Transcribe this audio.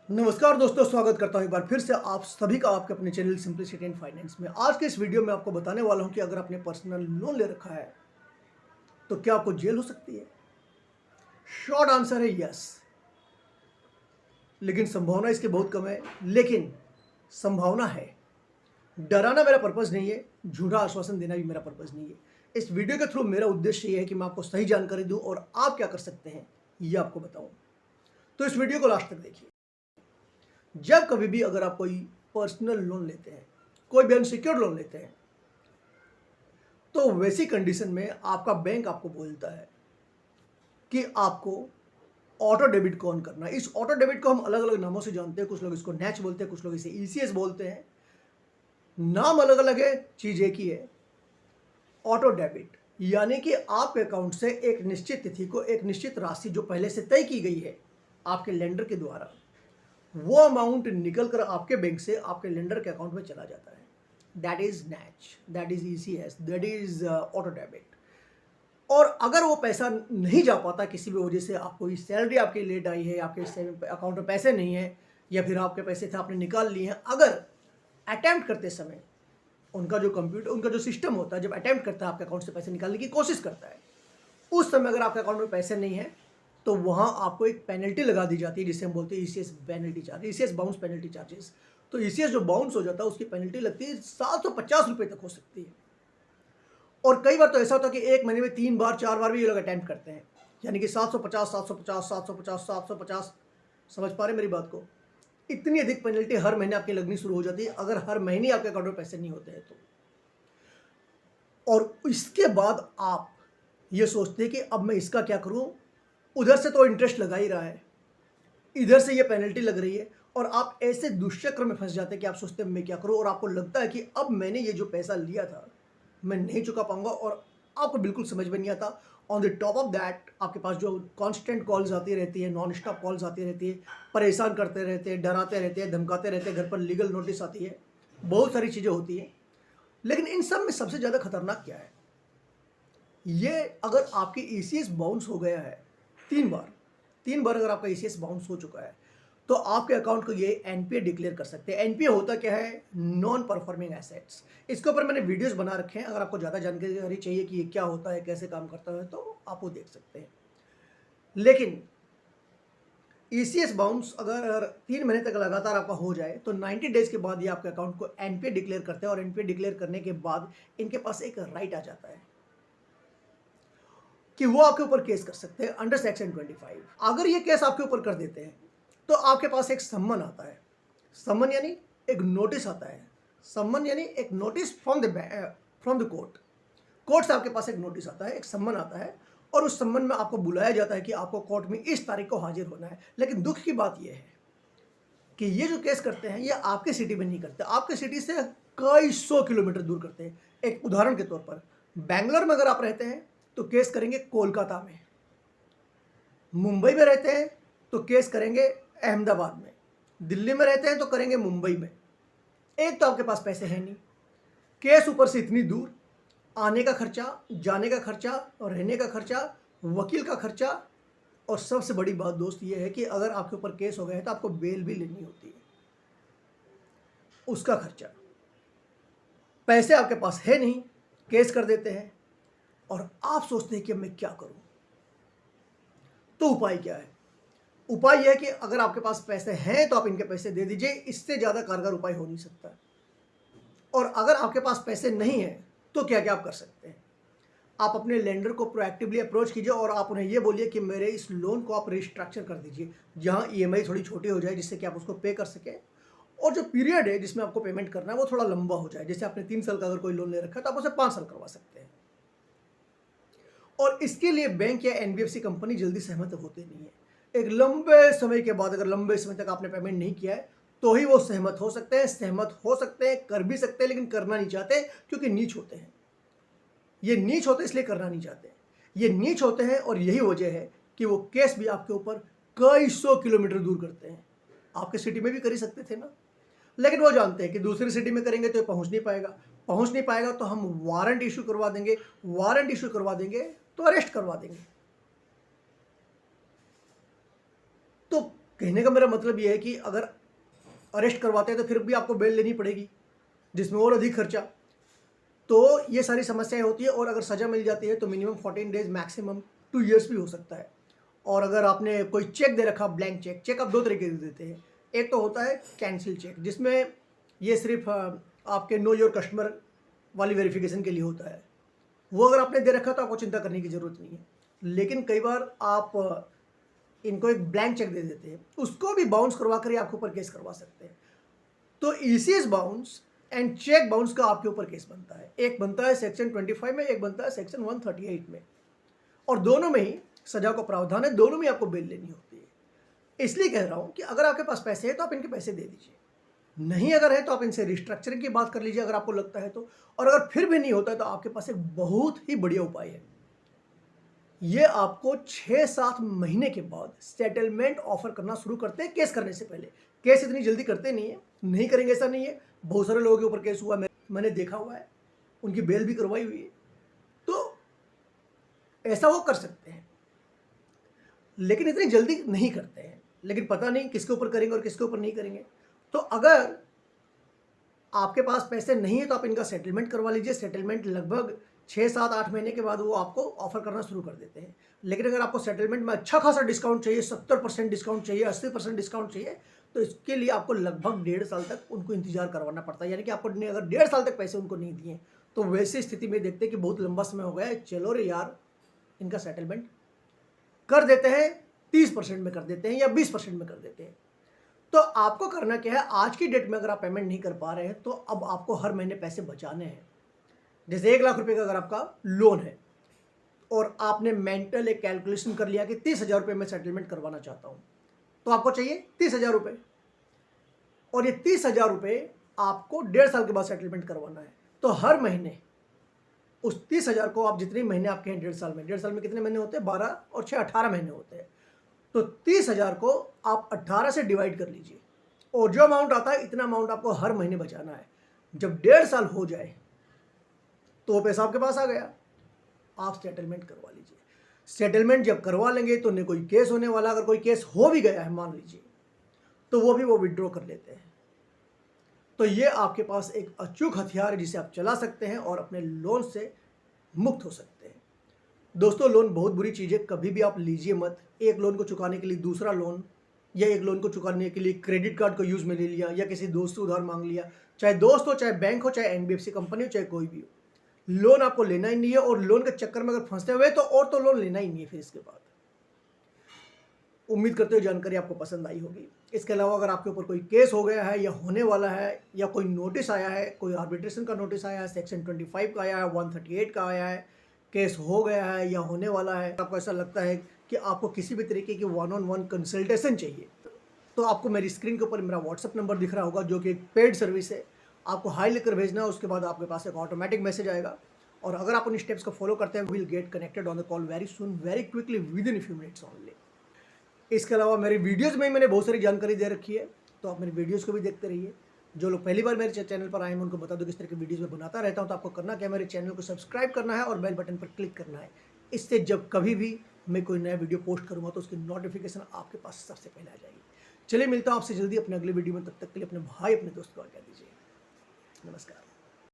नमस्कार दोस्तों, स्वागत करता हूं एक बार फिर से आप सभी का आपके अपने चैनल सिंपलिसिटी एंड फाइनेंस में। आज के इस वीडियो में आपको बताने वाला हूं कि अगर आपने पर्सनल लोन ले रखा है तो क्या आपको जेल हो सकती है। शॉर्ट आंसर है यस, लेकिन संभावना इसकी बहुत कम है, लेकिन संभावना है। डराना मेरा पर्पज़ नहीं है, झूठा आश्वासन देना भी मेरा पर्पज़ नहीं है। इस वीडियो के थ्रू मेरा उद्देश्य ये है कि मैं आपको सही जानकारी दूं और आप क्या कर सकते हैं ये आपको बताऊं। तो इस वीडियो को लास्ट तक देखिए। जब कभी भी अगर आप कोई पर्सनल लोन लेते हैं, कोई भी अनसिक्योर्ड लोन लेते हैं, तो वैसी कंडीशन में आपका बैंक आपको बोलता है कि आपको ऑटो डेबिट कौन करना है। इस ऑटो डेबिट को हम अलग अलग नामों से जानते हैं। कुछ लोग इसको नैच बोलते हैं, कुछ लोग इसे ईसीएस बोलते हैं। नाम अलग अलग है, चीज एक ही है। ऑटो डेबिट यानी कि आपके अकाउंट से एक निश्चित तिथि को एक निश्चित राशि जो पहले से तय की गई है आपके लेंडर के द्वारा, वो अमाउंट निकल कर आपके बैंक से आपके लेंडर के अकाउंट में चला जाता है। That is NACH, that is ECS, that is auto debit. और अगर वो पैसा नहीं जा पाता किसी भी वजह से, आपको सैलरी आपकी लेट आई है, आपके अकाउंट में पैसे नहीं है, या फिर आपके पैसे थे आपने निकाल लिए हैं, अगर अटेम्प्ट करते समय उनका जो सिस्टम होता है, जब अटेम्प्ट करता है आपके अकाउंट से पैसे निकालने की कोशिश करता है, उस समय अगर आपके अकाउंट में पैसे नहीं है तो वहां आपको एक पेनल्टी लगा दी जाती है जिसे हम बोलते हैं ECS penalty charge, ECS bounce penalty charges. तो ईसीएस जो बाउंस हो जाता है उसकी पेनल्टी लगती है 750 रुपये तक हो सकती है। और कई बार तो ऐसा होता है कि एक महीने में 3 बार 4 बार भी ये लोग अटेम्प्ट करते हैं, यानी कि 750 750 750 750। समझ पा रहे मेरी बात को? इतनी अधिक पेनल्टी हर महीने आपकी लगनी शुरू हो जाती है अगर हर महीने आपके अकाउंट में पैसे नहीं होते हैं तो। और इसके बाद आप ये सोचते हैं कि अब मैं इसका क्या करूं, उधर से तो इंटरेस्ट लगा ही रहा है, इधर से ये पेनल्टी लग रही है, और आप ऐसे दुष्चक्र में फंस जाते हैं कि आप सोचते हैं मैं क्या करूं, और आपको लगता है कि अब मैंने ये जो पैसा लिया था मैं नहीं चुका पाऊंगा, और आपको बिल्कुल समझ में नहीं आता। On the top of that आपके पास जो कांस्टेंट कॉल्स आती रहती है, नॉन स्टॉप कॉल्स आती रहती है, परेशान करते रहते हैं, डराते रहते हैं, धमकाते रहते हैं, घर पर लीगल नोटिस आती है, बहुत सारी चीज़ें होती हैं। लेकिन इन सब में सबसे ज़्यादा खतरनाक क्या है, ये अगर आपकी ईसीएस बाउंस हो गया है 3 बार, 3 बार अगर आपका ईसीएस बाउंस हो चुका है तो आपके अकाउंट को ये एनपीए डिक्लेयर कर सकते हैं। एनपीए होता क्या है? Non performing assets. इसके ऊपर मैंने वीडियोस बना रखे हैं, अगर आपको ज़्यादा जानकारी चाहिए कि ये क्या होता है, कैसे काम करता है, तो आप वो देख सकते हैं। लेकिन ईसीएस बाउंस अगर 3 महीने तक लगातार आपका हो जाए तो 90 डेज के बाद ये आपके अकाउंट को एनपीए डिक्लेयर करते हैं, और एनपीए डिक्लेयर करने के बाद इनके पास एक राइट आ जाता है कि वो आपके ऊपर केस कर सकते हैं अंडर सेक्शन 25। अगर ये केस आपके ऊपर कर देते हैं तो आपके पास एक सम्मन आता है। सम्मन यानी एक नोटिस आता है। सम्मन यानी एक notice from the court. Court से आपके पास एक नोटिस आता है, एक सम्मन आता है, और उस सम्मन में आपको बुलाया जाता है कि आपको कोर्ट में इस तारीख को हाजिर होना है। लेकिन दुख की बात यह है कि ये जो केस करते हैं ये आपके सिटी में नहीं करते, आपके सिटी से कई 100 किलोमीटर दूर करते हैं। एक उदाहरण के तौर पर, बैंगलोर में अगर आप रहते हैं तो केस करेंगे कोलकाता में, मुंबई में रहते हैं तो केस करेंगे अहमदाबाद में, दिल्ली में रहते हैं तो करेंगे मुंबई में। एक तो आपके पास पैसे हैं नहीं, केस ऊपर से इतनी दूर, आने का खर्चा, जाने का खर्चा, और रहने का खर्चा, वकील का खर्चा, और सबसे बड़ी बात दोस्त ये है कि अगर आपके ऊपर केस हो गया है तो आपको बेल भी लेनी होती है, उसका खर्चा। पैसे आपके पास है नहीं, केस कर देते हैं, और आप सोचते हैं कि मैं क्या करूं। तो उपाय क्या है? उपाय यह है कि अगर आपके पास पैसे हैं तो आप इनके पैसे दे दीजिए, इससे ज़्यादा कारगर उपाय हो नहीं सकता। और अगर आपके पास पैसे नहीं हैं तो क्या क्या आप कर सकते हैं? आप अपने लेंडर को प्रोएक्टिवली अप्रोच कीजिए और आप उन्हें ये बोलिए कि मेरे इस लोन को आप रिस्ट्रक्चर कर दीजिए, जहां ईएमआई थोड़ी छोटी हो जाए जिससे कि आप उसको पे कर सकें, और जो पीरियड है जिसमें आपको पेमेंट करना है वो थोड़ा लंबा हो जाए। जैसे आपने 3 साल का अगर कोई लोन ले रखा है तो आप उसे 5 साल करवा सकते हैं। और इसके लिए बैंक या एनबीएफसी कंपनी जल्दी सहमत होती नहीं है। एक लंबे समय के बाद, अगर लंबे समय तक आपने पेमेंट नहीं किया है तो ही वो सहमत हो सकते हैं। सहमत हो सकते हैं, कर भी सकते हैं, लेकिन करना नहीं चाहते क्योंकि नीच होते हैं। ये नीच होते इसलिए करना नहीं चाहते, ये नीच होते हैं, और यही वजह है कि वो केस भी आपके ऊपर कई 100 किलोमीटर दूर करते हैं। आपके सिटी में भी कर ही सकते थे ना, लेकिन वो जानते हैं कि दूसरी सिटी में करेंगे तो ये पहुंच नहीं पाएगा तो हम वारंट इशू करवा देंगे, वारंट इशू करवा देंगे तो अरेस्ट करवा देंगे। तो कहने का मेरा मतलब ये है कि अगर अरेस्ट करवाते हैं तो फिर भी आपको बेल लेनी पड़ेगी, जिसमें और अधिक खर्चा। तो ये सारी समस्याएं होती है, और अगर सज़ा मिल जाती है तो मिनिमम 14 डेज, मैक्सिमम 2 ईयर्स भी हो सकता है। और अगर आपने कोई चेक दे रखा, ब्लैंक चेक, चेक आप 2 तरीके से देते हैं। एक तो होता है कैंसिल चेक, जिसमें ये सिर्फ आपके नो योर कस्टमर वाली वेरिफिकेशन के लिए होता है। वो अगर आपने दे रखा तो आपको चिंता करने की ज़रूरत नहीं है। लेकिन कई बार आप इनको एक ब्लैंक चेक दे देते हैं, उसको भी बाउंस करवा कर ही आपके ऊपर केस करवा सकते हैं। तो ECS bounce and cheque bounce का आपके ऊपर केस बनता है। एक बनता है सेक्शन 25 में, एक बनता है सेक्शन 138 में, और दोनों में ही सजा का प्रावधान है, दोनों में आपको बेल लेनी होती है। इसलिए कह रहा हूं कि अगर आपके पास पैसे हैं तो आप इनके पैसे दे दीजिए, नहीं अगर है तो आप इनसे रिस्ट्रक्चरिंग की बात कर लीजिए अगर आपको लगता है तो। और अगर फिर भी नहीं होता है तो आपके पास एक बहुत ही बढ़िया उपाय है। ये आपको 6-7 महीने के बाद सेटलमेंट ऑफर करना शुरू करते हैं केस करने से पहले। केस इतनी जल्दी करते नहीं है, नहीं करेंगे ऐसा नहीं है। बहुत सारे लोगों के ऊपर केस हुआ, मैंने देखा हुआ है, उनकी बेल भी करवाई हुई है। तो ऐसा वो कर सकते हैं, लेकिन इतनी जल्दी नहीं करते हैं। लेकिन पता नहीं किसके ऊपर करेंगे और किसके ऊपर नहीं करेंगे। तो अगर आपके पास पैसे नहीं है तो आप इनका सेटलमेंट करवा लीजिए। सेटलमेंट लगभग 6-7-8 महीने के बाद वो आपको ऑफर करना शुरू कर देते हैं। लेकिन अगर आपको सेटलमेंट में अच्छा खासा डिस्काउंट चाहिए, 70% डिस्काउंट चाहिए, 80% डिस्काउंट चाहिए, तो इसके लिए आपको लगभग 1.5 साल तक उनको इंतजार करवाना पड़ता है। यानी कि आपको अगर 1.5 साल तक पैसे उनको नहीं दिए तो वैसी स्थिति में देखते हैं कि बहुत लंबा समय हो गया है, चलो रे यार इनका सेटलमेंट कर देते हैं, 30% में कर देते हैं या 20% में कर देते हैं। तो आपको करना क्या है, आज की डेट में अगर आप पेमेंट नहीं कर पा रहे हैं तो अब आपको हर महीने पैसे बचाने हैं। जैसे 1 लाख रुपए का अगर आपका लोन है और आपने मेंटल एक कैलकुलेशन कर लिया कि 30,000 रुपये में सेटलमेंट करवाना चाहता हूं, तो आपको चाहिए 30,000 रुपये, और ये 30,000 रुपये आपको 1.5 साल के बाद सेटलमेंट करवाना है। तो हर महीने उस 30,000 को आप जितने महीने आपके हैं 1.5 साल में कितने महीने होते हैं, 12 और 6 18 महीने होते हैं। तो 30,000 को आप 18 से डिवाइड कर लीजिए, और जो अमाउंट आता है इतना अमाउंट आपको हर महीने बचाना है। जब 1.5 साल हो जाए तो वो पैसा आपके पास आ गया, आप सेटलमेंट करवा लीजिए। सेटलमेंट जब करवा लेंगे तो नहीं कोई केस होने वाला। अगर कोई केस हो भी गया है मान लीजिए, तो वो भी वो विड्रॉ कर लेते हैं। तो ये आपके पास एक अचूक हथियार है जिसे आप चला सकते हैं और अपने लोन से मुक्त हो सकते हैं। दोस्तों, लोन बहुत बुरी चीज़ है, कभी भी आप लीजिए मत। एक लोन को चुकाने के लिए दूसरा लोन, या एक लोन को चुकाने के लिए क्रेडिट कार्ड को यूज़ में ले लिया, या किसी दोस्त से उधार मांग लिया, चाहे दोस्त हो, चाहे बैंक हो, चाहे एनबीएफसी कंपनी हो, चाहे कोई भी हो, लोन आपको लेना ही नहीं है। और लोन के चक्कर में अगर फंसते हुए तो लोन लेना ही नहीं है फिर इसके बाद। उम्मीद करते हो जानकारी आपको पसंद आई होगी। इसके अलावा अगर आपके ऊपर कोई केस हो गया है या होने वाला है, या कोई नोटिस आया है, कोई आर्बिट्रेशन का नोटिस आया है, सेक्शन 25 का आया है, 138 का आया है, केस हो गया है या होने वाला है, आपको ऐसा लगता है कि आपको किसी भी तरीके की 1-on-1 कंसल्टेशन चाहिए, तो आपको मेरी स्क्रीन के ऊपर मेरा व्हाट्सअप नंबर दिख रहा होगा, जो कि एक पेड सर्विस है। आपको हाई लिखकर भेजना है, उसके बाद आपके पास एक ऑटोमेटिक मैसेज आएगा, और अगर आप उन स्टेप्स को फॉलो करते हैं, will get connected on the call very soon, very quickly, with in few minutes only. इसके अलावा मेरी वीडियोज़ में मैंने बहुत सारी जानकारी दे रखी है, तो आप मेरी वीडियोज़ को भी देखते रहिए। जो लोग पहली बार मेरे चैनल पर आए हैं, मैं उनको बता दूं किस तरह की वीडियोज़ में बनाता रहता हूं। तो आपको करना क्या है, मेरे चैनल को सब्सक्राइब करना है और बेल बटन पर क्लिक करना है। इससे जब कभी भी मैं कोई नया वीडियो पोस्ट करूँगा तो उसकी नोटिफिकेशन आपके पास सबसे पहले आ जाएगी। चलिए, मिलता हूँ आपसे जल्दी अपने अगले वीडियो में। तब तक के लिए अपने भाई, अपने दोस्त को आज्ञा दीजिए। नमस्कार।